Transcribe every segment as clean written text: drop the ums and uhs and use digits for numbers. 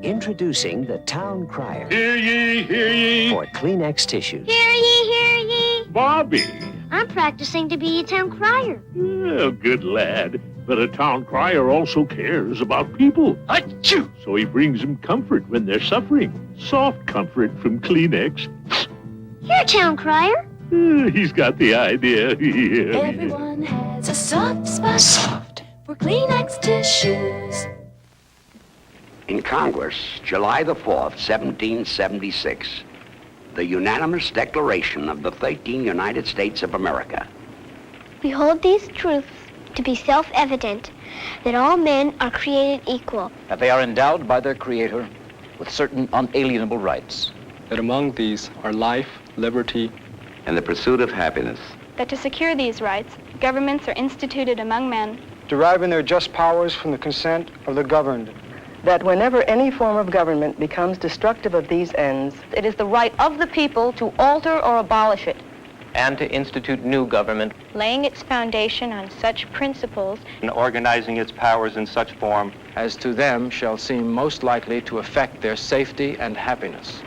Introducing the Town Crier. Hear ye, hear ye. For Kleenex tissues. Hear ye, hear ye. Bobby. I'm practicing to be a town crier. Oh, good lad. But a town crier also cares about people. Achoo! So he brings them comfort when they're suffering. Soft comfort from Kleenex. You're a town crier. He's got the idea. Everyone has a soft spot for Kleenex tissues. In Congress, July the 4th, 1776, the unanimous declaration of the 13 United States of America. We hold these truths to be self-evident, that all men are created equal. That they are endowed by their Creator with certain unalienable rights. That among these are life, liberty, and the pursuit of happiness. That to secure these rights, governments are instituted among men, deriving their just powers from the consent of the governed. That whenever any form of government becomes destructive of these ends, it is the right of the people to alter or abolish it. And to institute new government, laying its foundation on such principles and organizing its powers in such form as to them shall seem most likely to affect their safety and happiness.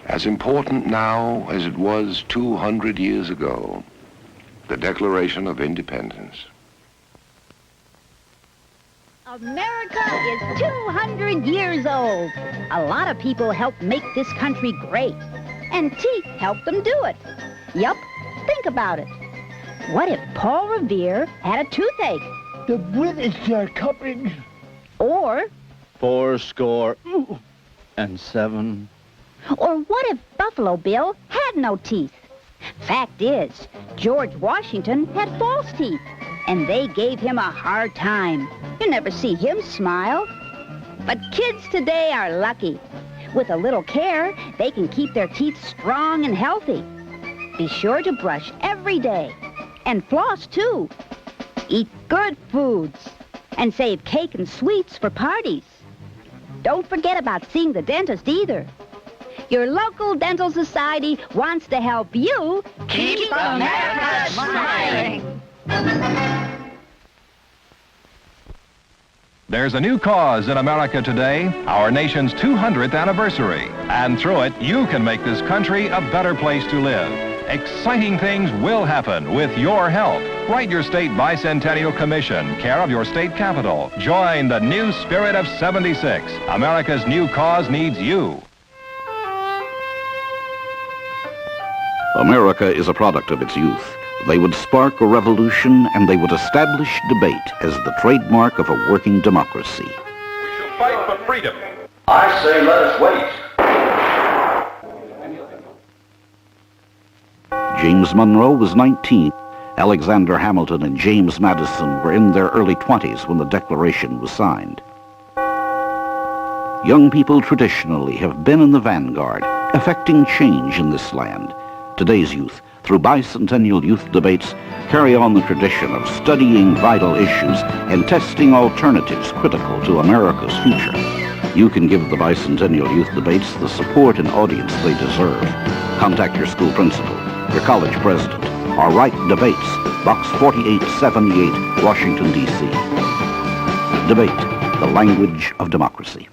As important now as it was 200 years ago, the Declaration of Independence. America is 200 years old. A lot of people helped make this country great, and teeth helped them do it. Yup, think about it. What if Paul Revere had a toothache? The British are coming. Or 87. Or what if Buffalo Bill had no teeth? Fact is, George Washington had false teeth, and they gave him a hard time. You never see him smile. But kids today are lucky. With a little care, they can keep their teeth strong and healthy. Be sure to brush every day. And floss, too. Eat good foods. And save cake and sweets for parties. Don't forget about seeing the dentist either. Your local dental society wants to help you keep America smiling. There's a new cause in America today, our nation's 200th anniversary. And through it, you can make this country a better place to live. Exciting things will happen with your help. Write your state Bicentennial Commission, care of your state capital. Join the new spirit of 76. America's new cause needs you. America is a product of its youth. They would spark a revolution, and they would establish debate as the trademark of a working democracy. We shall fight for freedom. I say let us wait. James Monroe was 19. Alexander Hamilton and James Madison were in their early 20s when the Declaration was signed. Young people traditionally have been in the vanguard, effecting change in this land. Today's youth, through bicentennial youth debates, carry on the tradition of studying vital issues and testing alternatives critical to America's future. You can give the bicentennial youth debates the support and audience they deserve. Contact your school principal, your college president, or write Debates, Box 4878, Washington, D.C. Debate, the language of democracy.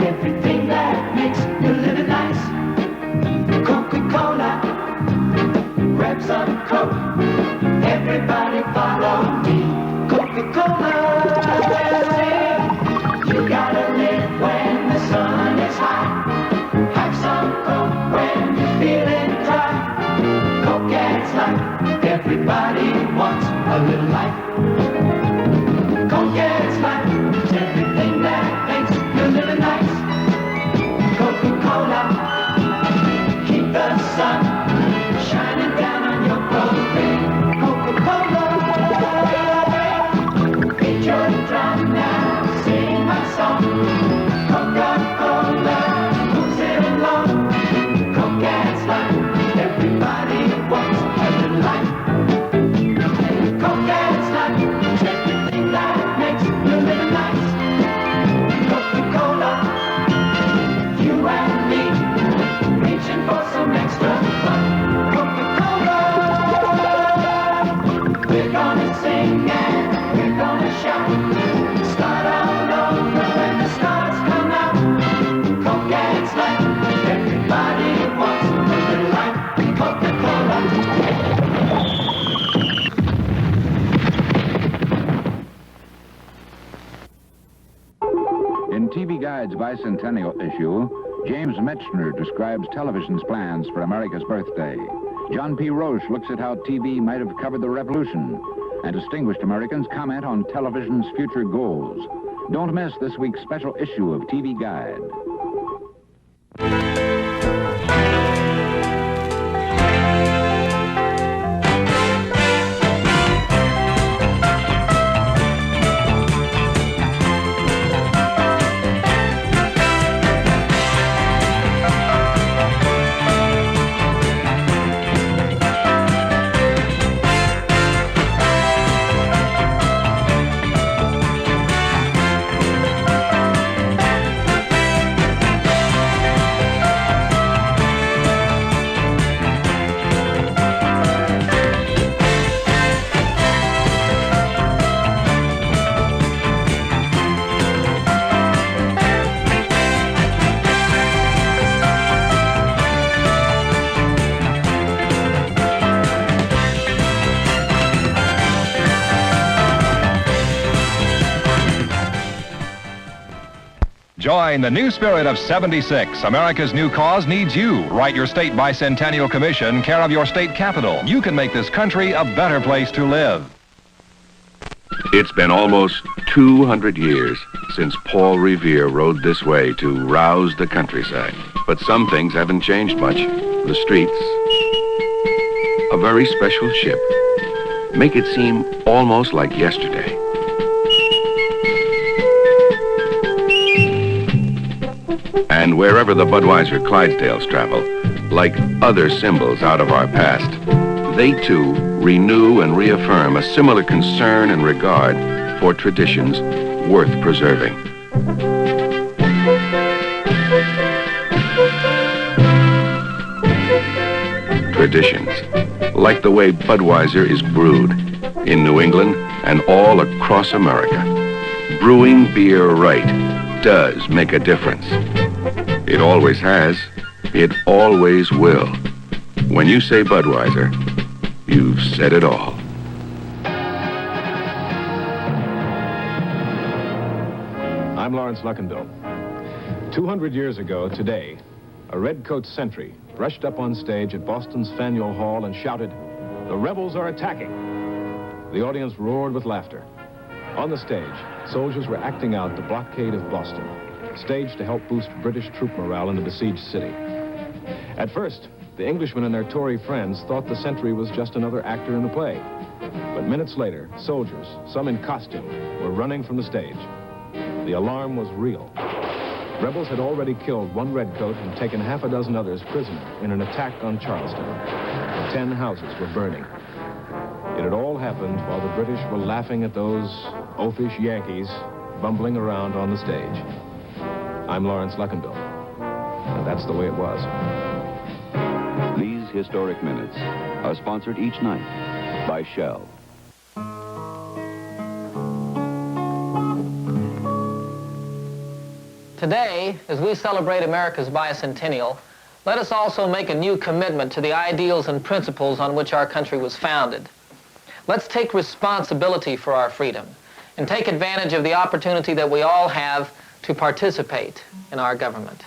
Everything that makes you living nice. Coca-Cola, grab some Coke. Everybody follow me. Coca-Cola, you gotta live when the sun is high. Have some Coke when you're feeling dry. Coke adds life. Everybody wants a little life. Coke adds life. Everything that makes you living nice. Coca-Cola, keep the sun shining down on your parade. Coca-Cola, beat your drum now, sing my song. Coca-Cola, who's it alone? Coke adds life, everybody wants a little life. Coke adds life. Guide's bicentennial issue, James Metchner describes television's plans for America's birthday. John P. Roche looks at how TV might have covered the revolution, and distinguished Americans comment on television's future goals. Don't miss this week's special issue of TV Guide. Join the new spirit of 76. America's new cause needs you. Write your state bicentennial commission, care of your state capital. You can make this country a better place to live. It's been almost 200 years since Paul Revere rode this way to rouse the countryside. But some things haven't changed much. The streets, a very special ship, make it seem almost like yesterday. And wherever the Budweiser Clydesdales travel, like other symbols out of our past, they too renew and reaffirm a similar concern and regard for traditions worth preserving. Traditions, like the way Budweiser is brewed in New England and all across America. Brewing beer right does make a difference. It always has. It always will. When you say Budweiser, you've said it all. I'm Lawrence Luckenbill. 200 years ago today, a redcoat sentry rushed up on stage at Boston's Faneuil Hall and shouted, "The rebels are attacking!" The audience roared with laughter. On the stage, soldiers were acting out the blockade of Boston, staged to help boost British troop morale in the besieged city. At first, the Englishmen and their Tory friends thought the sentry was just another actor in the play. But minutes later, soldiers, some in costume, were running from the stage. The alarm was real. Rebels had already killed one redcoat and taken half a dozen others prisoner in an attack on Charleston. 10 houses were burning. It had all happened while the British were laughing at those oafish Yankees bumbling around on the stage. I'm Lawrence Luckenbill, and that's the way it was. These historic minutes are sponsored each night by Shell. Today, as we celebrate America's bicentennial, let us also make a new commitment to the ideals and principles on which our country was founded. Let's take responsibility for our freedom and take advantage of the opportunity that we all have to participate in our government.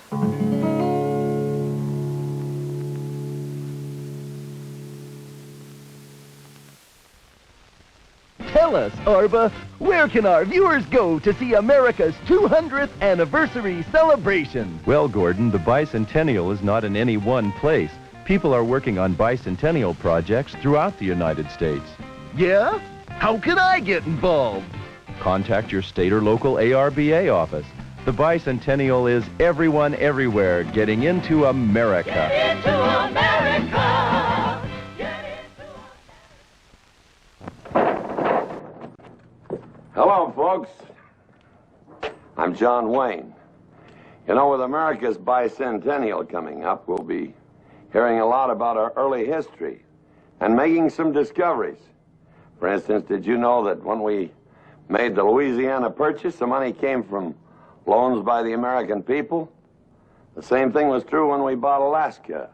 Tell us, Arba, where can our viewers go to see America's 200th anniversary celebration? Well, Gordon, the bicentennial is not in any one place. People are working on bicentennial projects throughout the United States. Yeah? How can I get involved? Contact your state or local ARBA office. The bicentennial is everyone everywhere getting into America. Get into America! Hello, folks. I'm John Wayne. You know, with America's bicentennial coming up, we'll be hearing a lot about our early history and making some discoveries. For instance, did you know that when we made the Louisiana Purchase, the money came from loans by the American people? The same thing was true when we bought Alaska,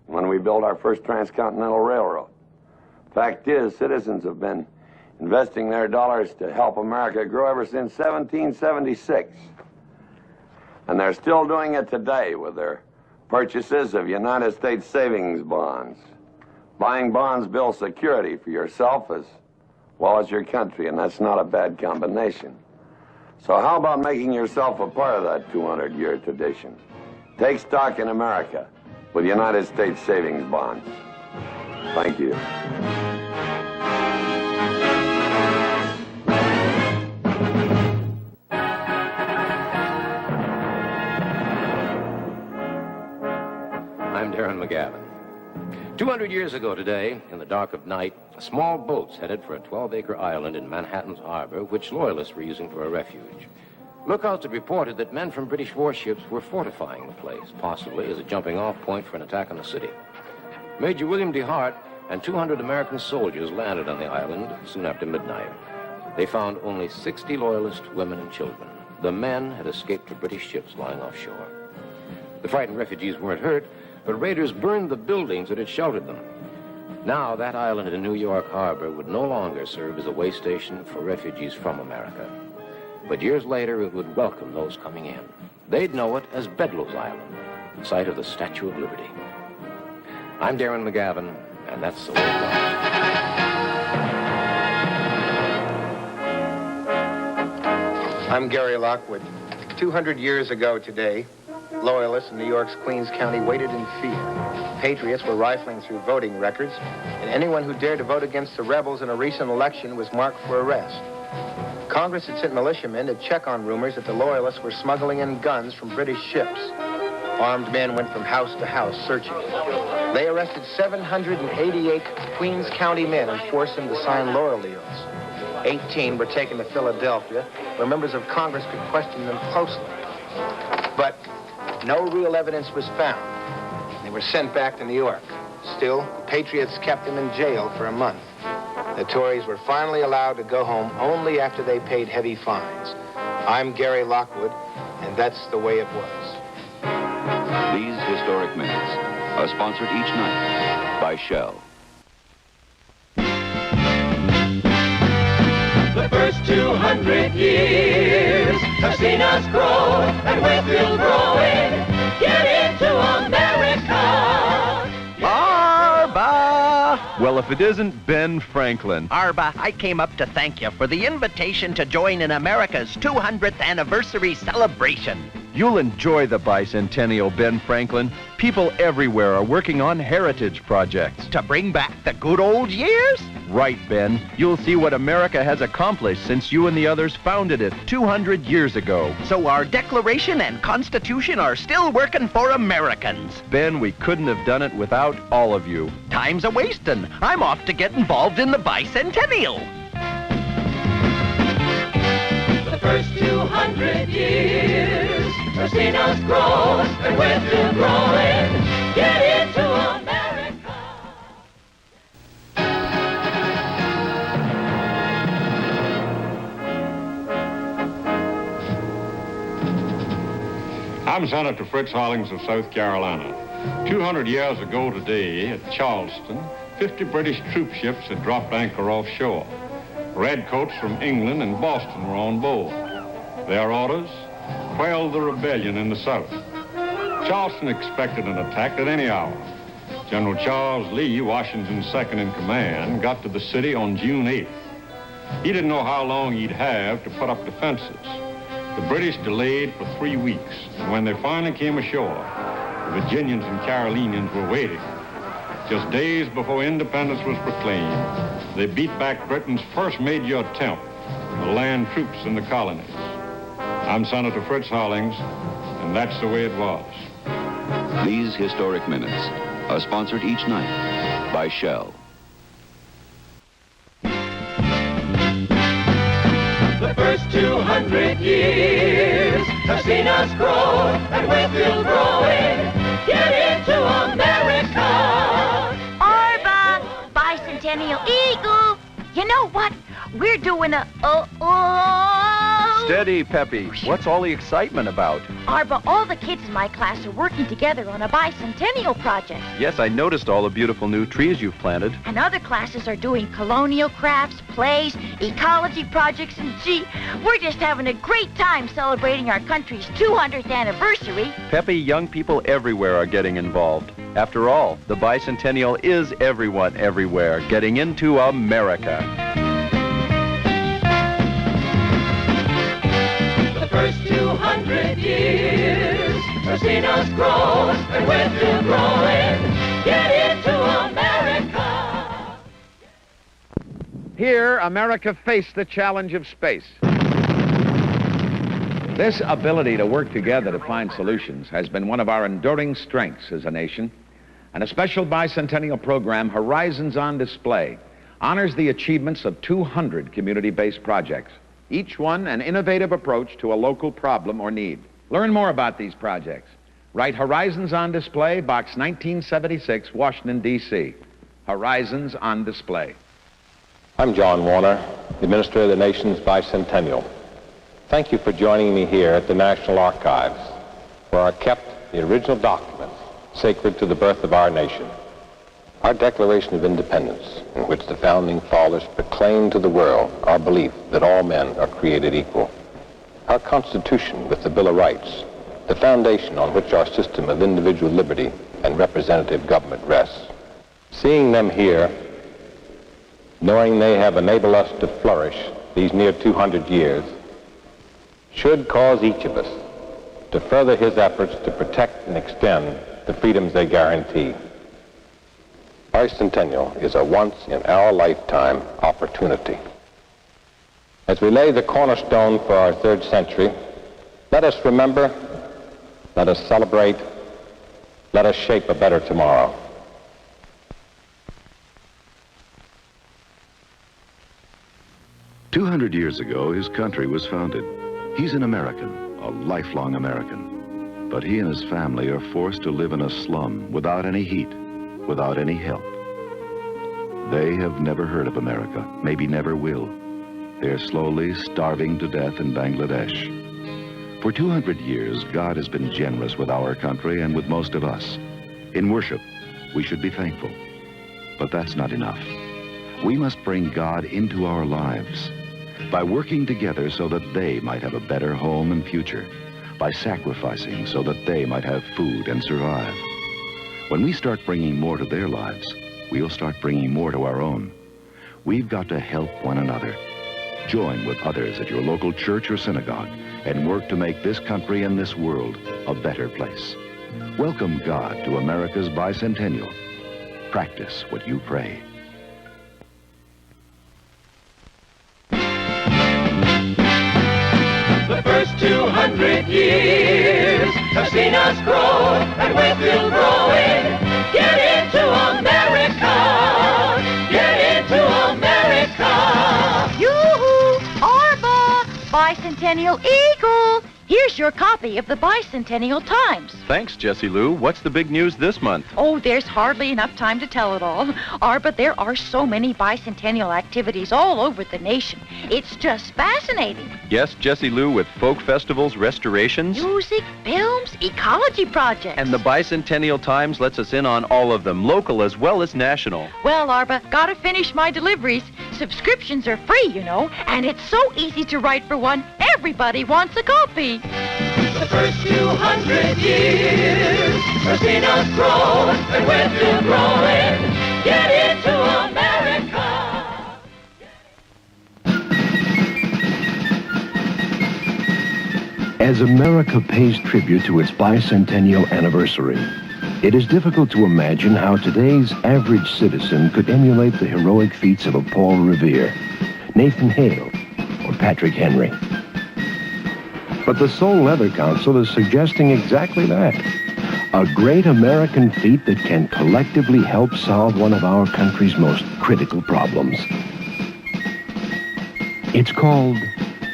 when we built our first transcontinental railroad. Fact is, citizens have been investing their dollars to help America grow ever since 1776. And they're still doing it today with their purchases of United States savings bonds. Buying bonds builds security for yourself as well as your country, and that's not a bad combination. So how about making yourself a part of that 200-year tradition? Take stock in America with United States savings bonds. Thank you. I'm Darren McGavin. 200 years ago today, in the dark of night, small boats headed for a 12-acre island in Manhattan's harbor, which Loyalists were using for a refuge. Lookouts had reported that men from British warships were fortifying the place, possibly as a jumping-off point for an attack on the city. Major William D. Hart and 200 American soldiers landed on the island soon after midnight. They found only 60 Loyalist women and children. The men had escaped to British ships lying offshore. The frightened refugees weren't hurt, but raiders burned the buildings that had sheltered them. Now, that island in New York Harbor would no longer serve as a way station for refugees from America. But years later, it would welcome those coming in. They'd know it as Bedloe's Island, site of the Statue of Liberty. I'm Darren McGavin, and that's the way it goes. I'm Gary Lockwood. 200 years ago today, Loyalists in New York's Queens County waited in fear. Patriots were rifling through voting records, and anyone who dared to vote against the rebels in a recent election was marked for arrest. Congress had sent militiamen to check on rumors that the Loyalists were smuggling in guns from British ships. Armed men went from house to house searching. They arrested 788 Queens County men and forced them to sign laurel leals. 18 were taken to Philadelphia, where members of Congress could question them closely. But no real evidence was found. They were sent back to New York. Still, the Patriots kept them in jail for a month. The Tories were finally allowed to go home only after they paid heavy fines. I'm Gary Lockwood, and that's the way it was. These historic minutes are sponsored each night by Shell. The first 200 years have seen us grow, and we're still growing. Get into America. Arba! Well, if it isn't Ben Franklin. Arba, I came up to thank you for the invitation to join in America's 200th anniversary celebration. You'll enjoy the Bicentennial, Ben Franklin. People everywhere are working on heritage projects. To bring back the good old years? Right, Ben. You'll see what America has accomplished since you and the others founded it 200 years ago. So our Declaration and Constitution are still working for Americans. Ben, we couldn't have done it without all of you. Time's a-wasting. I'm off to get involved in the Bicentennial. The first 200 years have seen us grow, and we're still growing. Get into America. I'm Senator Fritz Hollings of South Carolina. 200 years ago today at Charleston, 50 British troop ships had dropped anchor offshore. Redcoats from England and Boston were on board. Their orders? Quell the rebellion in the South. Charleston expected an attack at any hour. General Charles Lee, Washington's second in command, got to the city on June 8th. He didn't know how long he'd have to put up defenses. The British delayed for 3 weeks, and when they finally came ashore, the Virginians and Carolinians were waiting. Just days before independence was proclaimed, they beat back Britain's first major attempt to land troops in the colonies. I'm Senator Fritz Hollings, and that's the way it was. These historic minutes are sponsored each night by Shell. The first 200 years have seen us grow, and we're still growing. Get into America. Arba, Bicentennial Eagle. You know what? We're doing a Steady, Peppy. What's all the excitement about? Arba, all the kids in my class are working together on a bicentennial project. Yes, I noticed all the beautiful new trees you've planted. And other classes are doing colonial crafts, plays, ecology projects, and gee, we're just having a great time celebrating our country's 200th anniversary. Peppy, young people everywhere are getting involved. After all, the Bicentennial is everyone everywhere getting into America. The first 200 years have seen us grow, and we're still growing. Get into America. Here, America faced the challenge of space. This ability to work together to find solutions has been one of our enduring strengths as a nation. And a special bicentennial program, Horizons on Display, honors the achievements of 200 community-based projects, each one an innovative approach to a local problem or need. Learn more about these projects. Write Horizons on Display, Box 1976, Washington, D.C. Horizons on Display. I'm John Warner, Administrator of the nation's Bicentennial. Thank you for joining me here at the National Archives, where are kept the original documents sacred to the birth of our nation. Our Declaration of Independence, in which the Founding Fathers proclaimed to the world our belief that all men are created equal. Our Constitution with the Bill of Rights, the foundation on which our system of individual liberty and representative government rests. Seeing them here, knowing they have enabled us to flourish these near 200 years, should cause each of us to further his efforts to protect and extend the freedoms they guarantee. Bicentennial is a once-in-our-lifetime opportunity. As we lay the cornerstone for our third century, let us remember, let us celebrate, let us shape a better tomorrow. "200 years ago, his country was founded. He's an American, a lifelong American. But he and his family are forced to live in a slum without any heat, without any help. They have never heard of America, maybe never will. They're slowly starving to death in Bangladesh. For 200 years, God has been generous with our country and with most of us. In worship, we should be thankful. But that's not enough. We must bring God into our lives by working together so that they might have a better home and future, by sacrificing so that they might have food and survive. When we start bringing more to their lives, we'll start bringing more to our own. We've got to help one another. Join with others at your local church or synagogue and work to make this country and this world a better place. Welcome God to America's Bicentennial. Practice what you pray. The first 200 years have seen us grow, and we're still growing. Get into America! Get into America! Yoo-hoo! Arba! Bicentennial Eagle! Here's your copy of the Bicentennial Times. Thanks, Jessie Lou. What's the big news this month? Oh, there's hardly enough time to tell it all. Arba, there are so many bicentennial activities all over the nation. It's just fascinating. Yes, Jessie Lou, with folk festivals, restorations, Music, films, ecology projects. and the Bicentennial Times lets us in on all of them, local as well as national. Well, Arba, gotta finish my deliveries. Subscriptions are free, you know, and it's so easy to write for one. Everybody wants a copy. The first 200 years have seen us grow, and we're still growing. Get into America! As America pays tribute to its bicentennial anniversary, it is difficult to imagine how today's average citizen could emulate the heroic feats of a Paul Revere, Nathan Hale, or Patrick Henry. But the Soul Leather Council is suggesting exactly that. A great American feat that can collectively help solve one of our country's most critical problems. It's called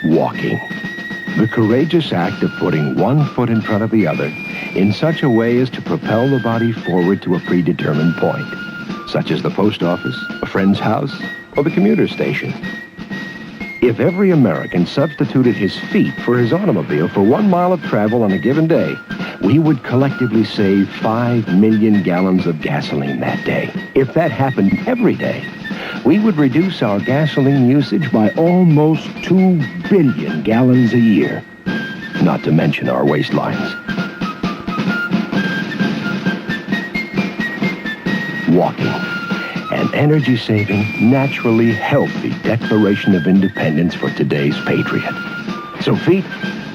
walking. The courageous act of putting one foot in front of the other in such a way as to propel the body forward to a predetermined point, such as the post office, a friend's house, or the commuter station. If every American substituted his feet for his automobile for 1 mile of travel on a given day, we would collectively save 5 million gallons of gasoline that day. If that happened every day, we would reduce our gasoline usage by almost 2 billion gallons a year, not to mention our waistlines. Walking, an energy-saving, naturally healthy Declaration of Independence for today's patriot. So feet,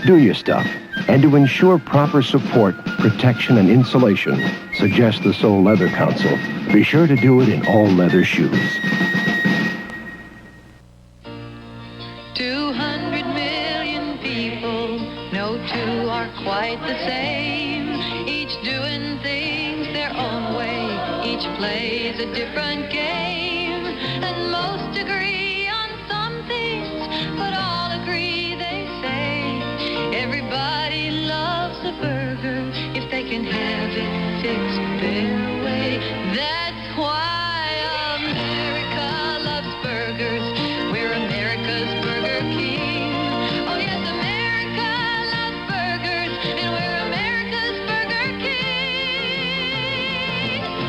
do your stuff. And to ensure proper support, protection, and insulation, suggest the Sole Leather Council. Be sure to do it in all leather shoes. 200 million people, no two are quite the same. Each doing things their own way, each plays a different game. And most agree on some things, but all agree, they say. Everybody loves a burger if they can have it fixed their way. That's why America loves burgers. We're America's Burger King. Oh yes, America loves burgers, and we're America's Burger King.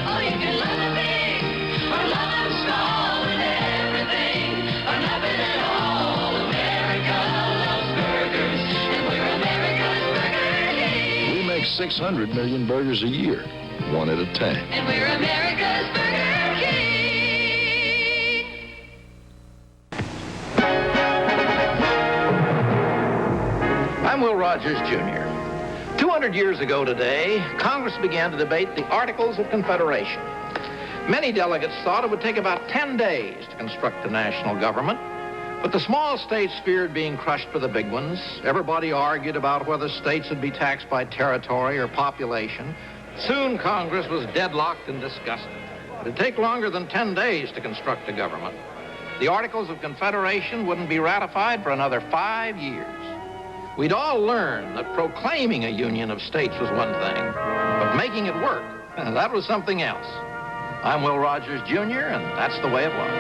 Oh, you can love them big, or love them small, and everything, or nothing at all. America loves burgers, and we're America's Burger King. We make 600 million burgers a year, one at a time. And we're America's Burger King. I'm Will Rogers, Jr. 200 years ago today, Congress began to debate the Articles of Confederation. Many delegates thought it would take about 10 days to construct a national government, but the small states feared being crushed by the big ones. Everybody argued about whether states would be taxed by territory or population. Soon Congress was deadlocked and disgusted. It'd take longer than 10 days to construct a government. The Articles of Confederation wouldn't be ratified for another 5 years. We'd all learned that proclaiming a union of states was one thing, but making it work, that was something else. I'm Will Rogers, Jr., and that's the way it was.